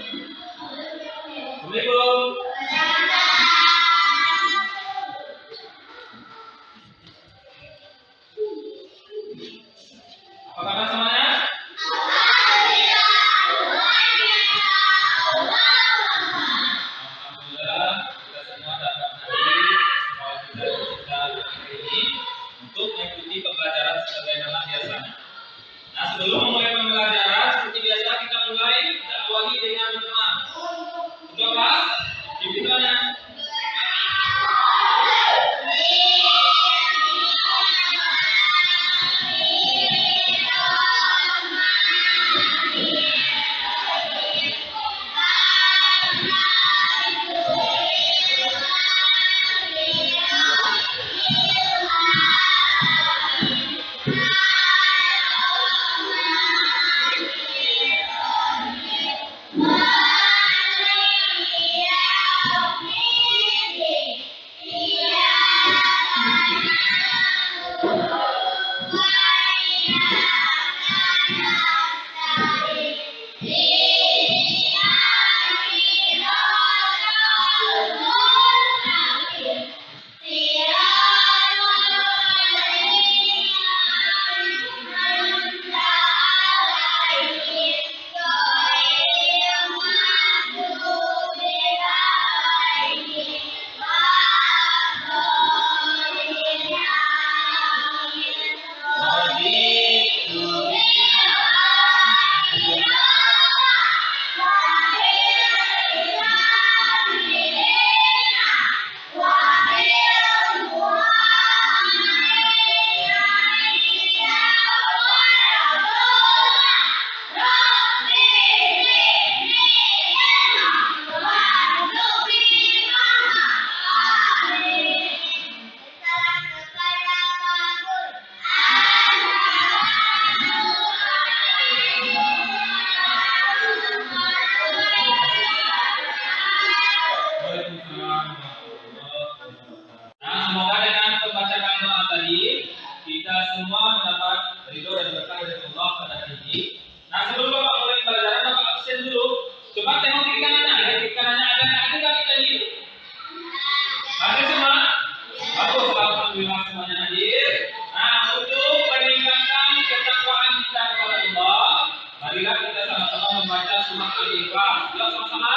Assalamualaikum. Apa kabar semuanya? Alhamdulillah kita semua dapat hadir sekolah kita hari ini untuk mengikuti pembelajaran sebagaimana biasanya. Nah, sebelum memulai pembelajaran seperti biasa kita awali dengan berdoa. Untuk kelas di videonya. Semoga dengan pembacaan doa tadi kita semua mendapat ridho dan berkah dari Allah pada hari ini. Nah, sebelum Bapak mulai pelajaran, Bapak absen dulu. Coba tengok kiri kanannya, ya. Kiri kanannya ada nggak kita ini? Ada semua? Bagus, alhamdulillah semuanya hadir. Nah, untuk meningkatkan ketakwaan kita kepada Allah, marilah kita sama-sama membaca surah Al-Ikhlas. Yuk sama-sama.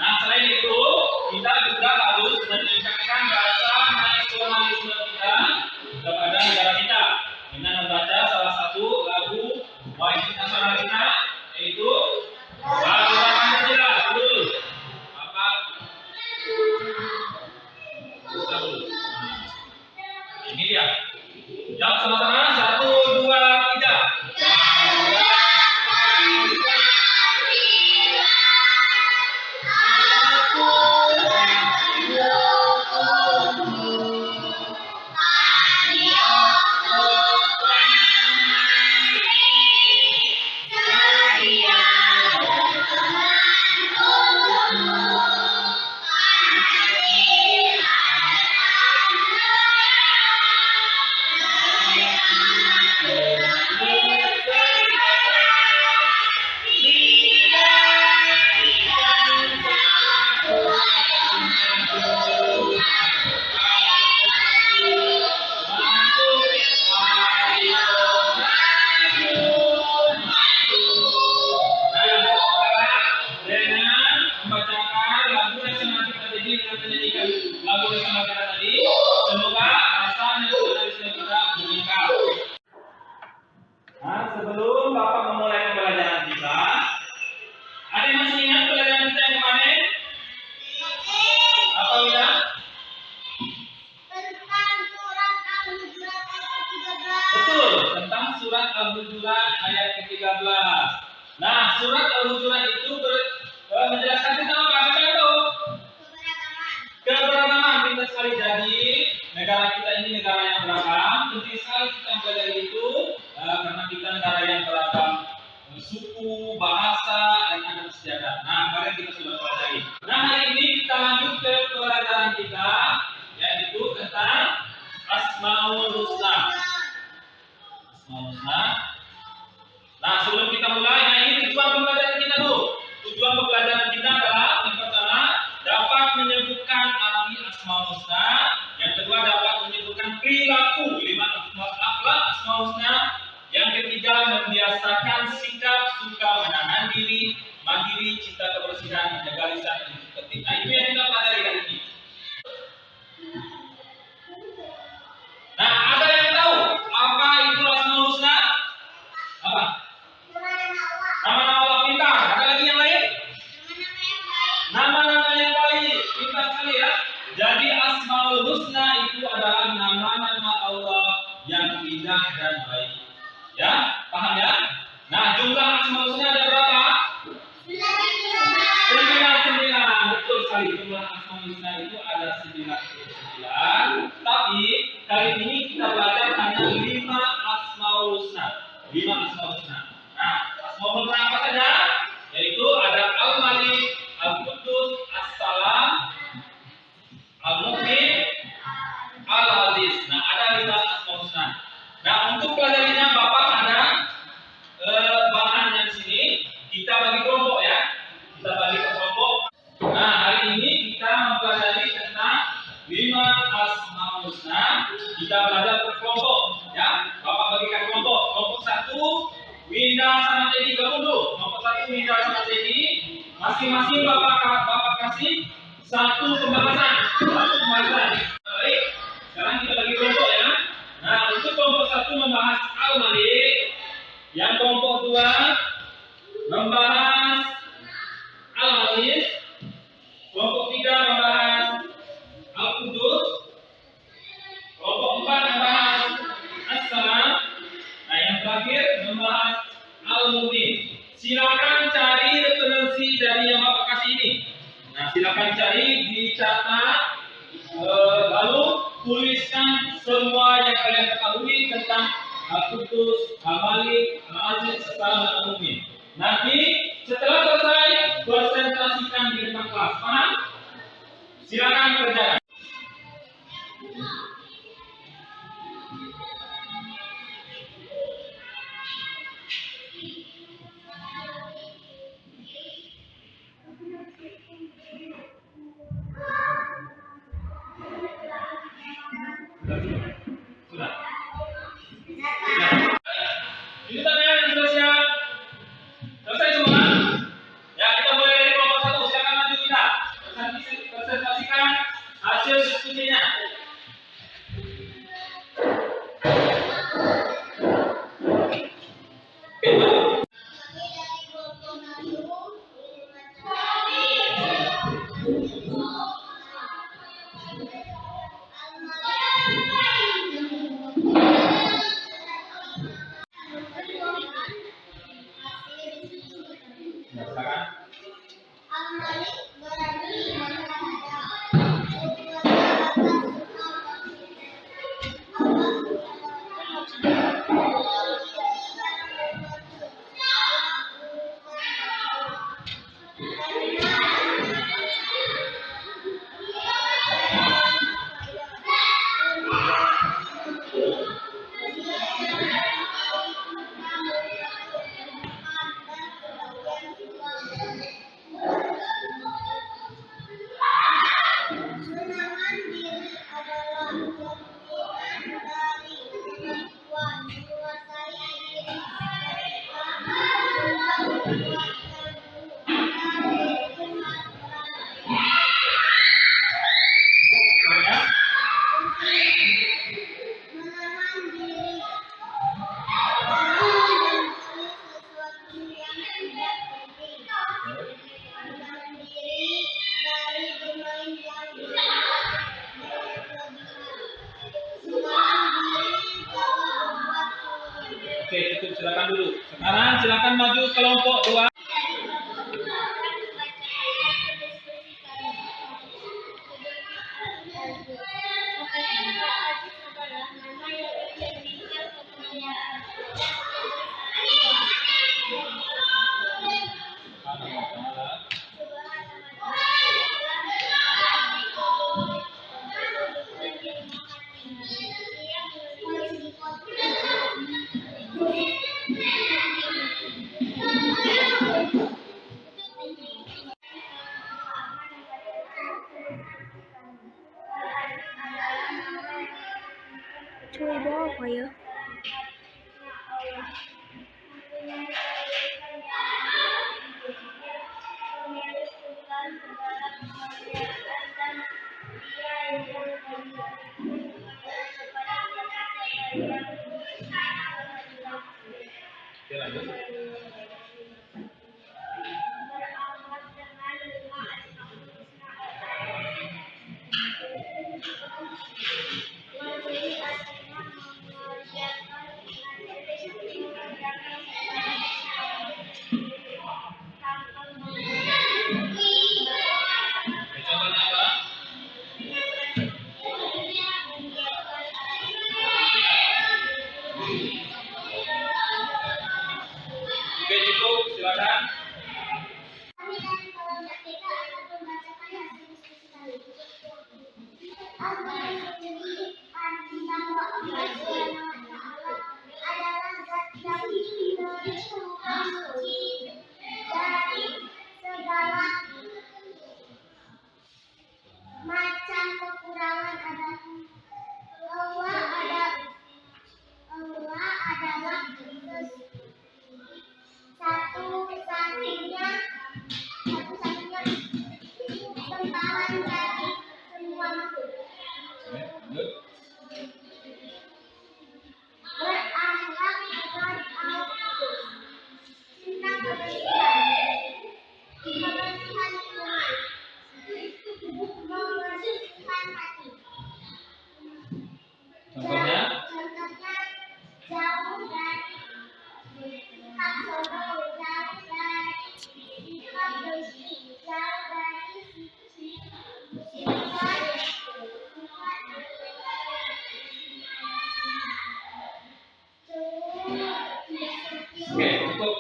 Nah, selain itu kita juga harus meningkatkan rasa nasionalisme kita kepada negara kita dengan membaca salah satu lagu wajib nasional kita, yaitu lagu Pancasila. Betul? Apa? Betul. Ini dia. Jawab sama-sama. 1, 2, 3. Sebelum Bapak memulai pembelajaran kita, ada yang masih ingat pelajaran kita yang kemarin? Apa Wida? Tentang surat Al-Hujurat itu menjelaskan tentang apa? Siapa yang tahu? Keberagaman. Pintar sekali. Jadi negara kita ini negara yang beragam. Penting sekali kita mempelajari itu karena kita negara yang beragam suku, bahasa, dan adat istiadat. Nah, kemarin kita sudah pelajari. Nah, hari ini kita lanjut ke pelajaran kita, yaitu tentang Asmaul Husna. Asmaul Husna. Nah, sebelum kita mulai, nah ini tujuan pembelajaran kita dulu. Tujuan pembelajaran kita adalah yang pertama dapat menyebutkan arti Asmaul Husna. Yang kedua dapat menyebutkan perilaku 5 akhlak Asmaul Husna. Yang ketiga membiasakan sikap suka menahan diri, mandiri, cinta kebersihan, menjaga lisan dan tertib. Nah, itu yang kita pelajari hari ini. Nah, ada yang tahu apa itu Asmaul Husna? Apa? Nama-nama Allah. Pintar. Ada lagi yang lain? Nama-nama yang baik. Pintar sekali ya. Jadi Asmaul Husna itu adalah nama-nama Allah yang indah dan baik. Ya, paham ya? Nah, jumlah Asmaul Husna ada berapa? 99. Betul sekali. Jumlah Asmaul Husna itu ada 99. Tapi kali ini kita belajar hanya 5 Asmaul Husna. 5 Asmaul Husna. Nah, Asmaul Husna apa saja? Yaitu ada Al-Malik, Al-Quddus, As-Salam, Al-Mu'min, Al-Aziz. Nah, ada 5 Asmaul Husna. Nah, untuk pelajarinya Bapak ada bahannya di sini. Kita bagi kelompok ya. Kita bagi ke kelompok. Nah, hari ini kita mempelajari tentang 5 Asmaul Husna. Kita belajar per kelompok ya. Bapak bagikan kelompok. Kelompok 1 Winda sama Teddy gabung dulu. Kelompok 1 Winda sama Teddy. Masing-masing Bapak kasih satu pembahasan. Baik. Sekarang kita bagi kelompok ya. Nah, untuk kelompok 1 membahas Al-Malik. Yang kelompok 2 membahas Al-Aziz. Kelompok 3 membahas Al-Quddus. Kelompok 4 membahas As-Salam. Nah, yang terakhir membahas Al-Mu'min. Silakan cari referensi dari yang Bapak kasih ini. Nah, silakan cari, dicatat, lalu tuliskan semua yang kalian ketahui tentang Al-Quddus, Al-Malik, Al-Aziz, As-Salam, dan Al-Mu'min. Nanti setelah selesai presentasikan di depan kelas. Paham? Silakan kerjakan. Sudah. Ini tanya sudah siap. Selesai semua? Ya, kita mulai dari kelompok 1. Silakan maju kita. Presentasikan hasil diskusinya. Oke, cukup, silakan dulu. Sekarang silakan maju kelompok 2. Wibowo apa ya? Oke, lanjut. Oke, contohnya apa? Oke, cukup, silakan. Macam kekurangan Allah adalah satu-satunya sempalan dari semua makhluk. Oke, lanjut. Berakhlak dengan al-Qudus, cinta kebersihan lingkungan, membersihkan hati. Contohnya? Contohnya jauh dari sikap sombong, jauh dari sikap dengki, jauh dari sifat Oke, cukup.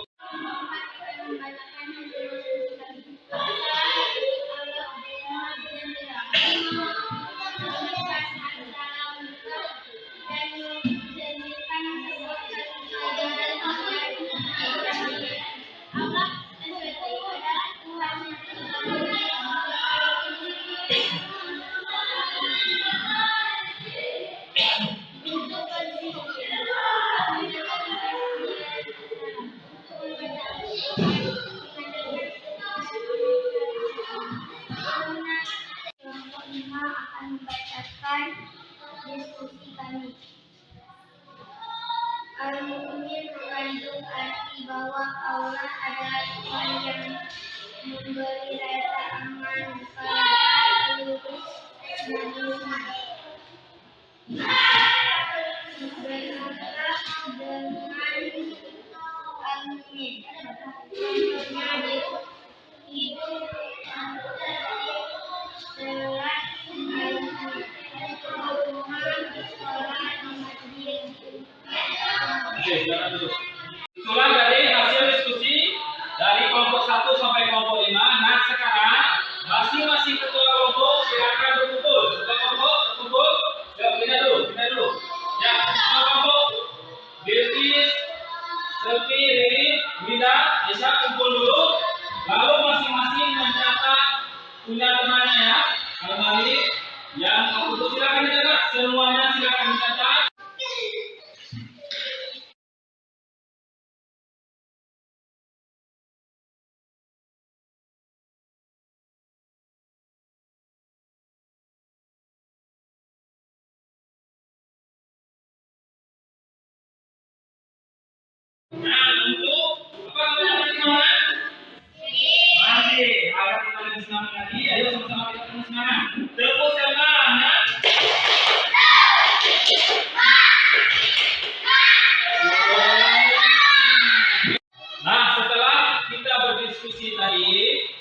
Kelompok 5 akan membacakan diskusi kami. Al-Mu'min mengandung arti bahwa Allah adalah Tuhan yang memberi rasa aman kepada seluruh manusia. Berakhlak dengan Al-Mu'min, contohnya hidup sholat al-Mu'min, sholat al-Masjid. Oke, silakan duduk. Usulan dari hasil diskusi dari kelompok 1 sampai kelompok 5. Nah, sekarang masing-masing ketua kelompok silakan berkumpul. Ketua kelompok berkumpul. Ya, pindah dulu. Ya, ketua kelompok Bilqis, Selvi, Riri, Mida, Aisyah kumpul dulu. Lalu masing-masing mencatat punya temannya ya. Al-Malik yang aku silakan dicatat. Semuanya silakan dicatat. Nah, untuk apa namanya semangat? Masih ada kita lebih semangat lagi. Ayo sama-sama kita tepuk semangat. Tepuk semangat. Nah, setelah kita berdiskusi tadi,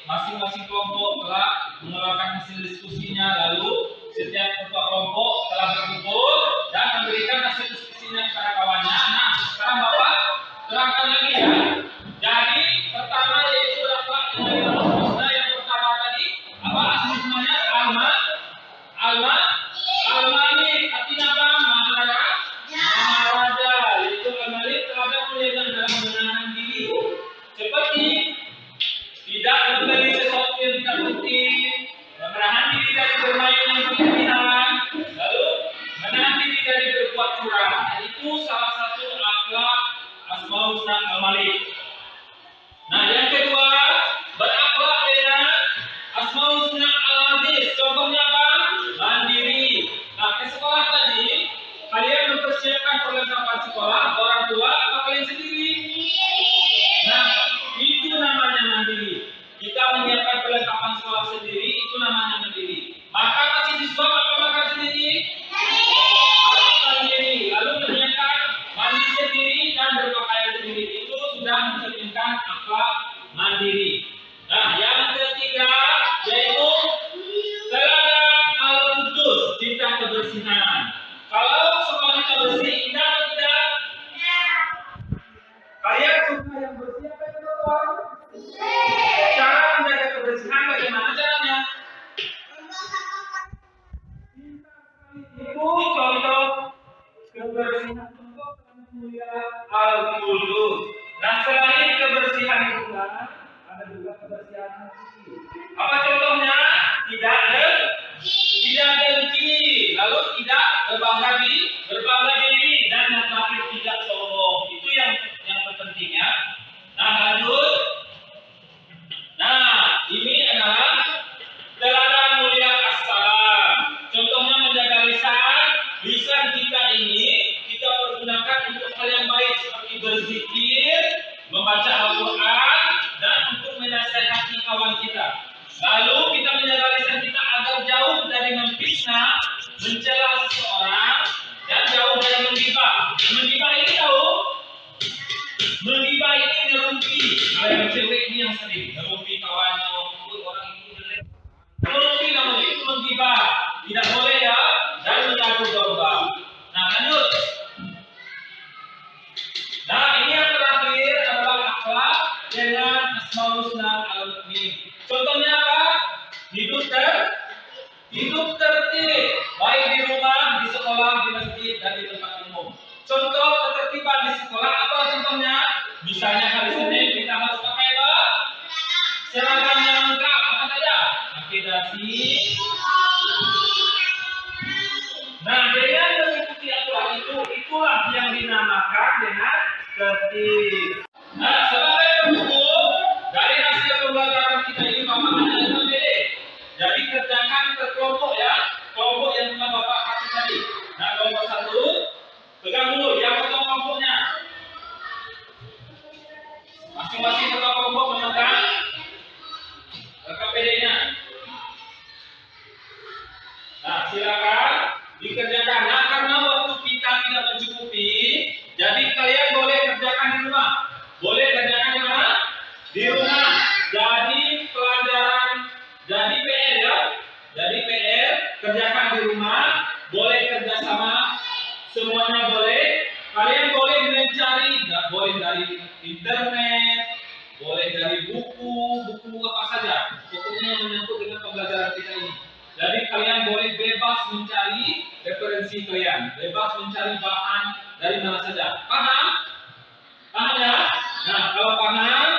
masing-masing kelompok telah mengeluarkan hasil diskusinya. Lalu setiap ketua kelompok telah berkumpul dan memberikan hasil diskusinya kepada kawannya. Nah, sekarang Bapak terangkan lagi ya. Jadi pertama yaitu akhlak dengan Al-Husna. Yang pertama tadi apa asli namanya? Al-Malik. Artinya apa? Maharaja. Yaitu Al-Malik terhadap mulia dalam menenangkan diri. Seperti tidak membeli sesuatu yang tidak penting, menahan diri dari bermain yang berlebihan, lalu siswa apa makan sendiri? Sendiri. Lalu menyiapkan mandi sendiri dan berpakaian sendiri. Itu sudah mencerminkan akhlak mandiri. Nah, yang ketiga yaitu teladan al-qudus, cinta kebersihan. Kalau sekolah kita bersih, indah atau tidak? Kalian suka yang bersih apa yang kotor? Cara menjaga kebersihan bagaimana caranya? Itu contoh kebersihan contoh mulia al-qudus. Nah, selain kebersihan luar, ada juga kebersihan hati. Apa contohnya? Tidak dengki, lalu tidak berbangga diri, dan yang terakhir tidak sombong. Itu yang terpenting ya. Nah, lanjut. Nah, ini adalah teladan mulia as-salam. Contohnya menjaga lisan kita ini kita pergunakan untuk hal yang baik seperti berzikir, membaca Al-Quran, dan untuk menasihati kawan kita. Lalu kita menjaga lisan kita agar jauh dari memfitnah, mencela seseorang, dan jauh dari menggibah. Menggibah ini tahu? Menggibah ini ngerumpi. Kalau yang cewek ini yang sering ngerumpi kawannya, orang itu jelek. Ngerumpi namanya itu menggibah. Tidak boleh ya, dan mengadu domba. Nah, lanjut. Nah, ini yang terakhir adalah akhlak dengan Asmaul Husna al-Mu'min. Contohnya apa? Hidup tertib, baik di rumah, di sekolah, di masjid, dan di tempat umum. Contoh ketertiban di sekolah apa contohnya? Misalnya hari Senin kita harus pakai apa? Seragam yang lengkap, apa saja? Pakai dasi. Nah, dengan mengikuti aturan itulah yang dinamakan dengan tertib. Nah, sebagai penutup dari hasil pembelajaran kita ini, Bapak ada yang berbeda. Jadi kerjakan ke kelompok ya, kelompok yang telah Bapak kasih tadi. Nah, kelompok 1, pegang dulu yang potong kelompoknya. Masing-masing ketua kelompok memegang KPD-nya. Nah, silakan dikerjakan. Nah, karena waktu kita tidak mencukupi, jadi kalian boleh kerjakan di rumah. Boleh kerjakan di mana? Di rumah. Jadi pelajaran, jadi PR ya. Jadi PR kerjakan di rumah. Boleh kerjasama, semuanya boleh. Kalian boleh mencari, boleh dari internet, boleh dari buku apa saja. Pokoknya yang menyangkut dengan pembelajaran kita ini. Jadi kalian boleh bebas mencari referensi kalian, bebas mencari bahan dari mana saja. Paham? Paham ya? Nah, kalau paham,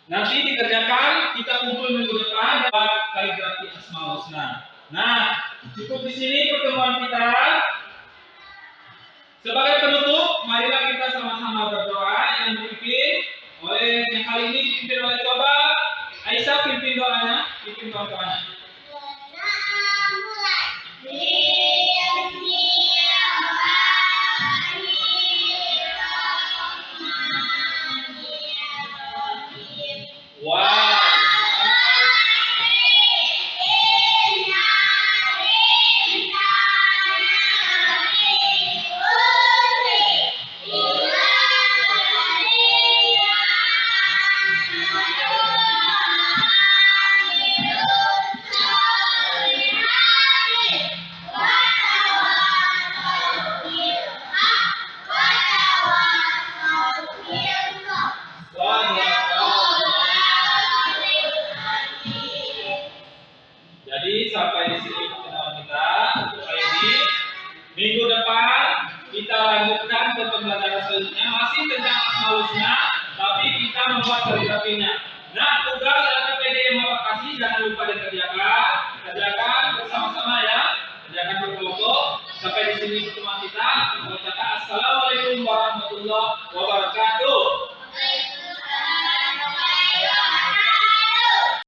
nanti dikerjakan, kita kumpul minggu depan buat kaligrafi Asmaul Husna. Nah, cukup di sini pertemuan kita. Sebagai penutup, marilah kita sama-sama berdoa yang dipimpin oleh yang kali ini dipimpin oleh coba Aisyah, pimpin doanya, pimpin doanya. Wow. Jadi sampai di sini pertemuan kita untuk kali ini. Minggu depan kita lanjutkan ke pembelajaran selanjutnya masih tentang Asmaul Husna, tapi kita membuat kaligrafinya. Nah, tugas KPD yang Bapak kasih jangan lupa kerjakan bersama-sama ya, kerjakan berkelompok. Sampai di sini pertemuan kita. Assalamualaikum warahmatullahi wabarakatuh.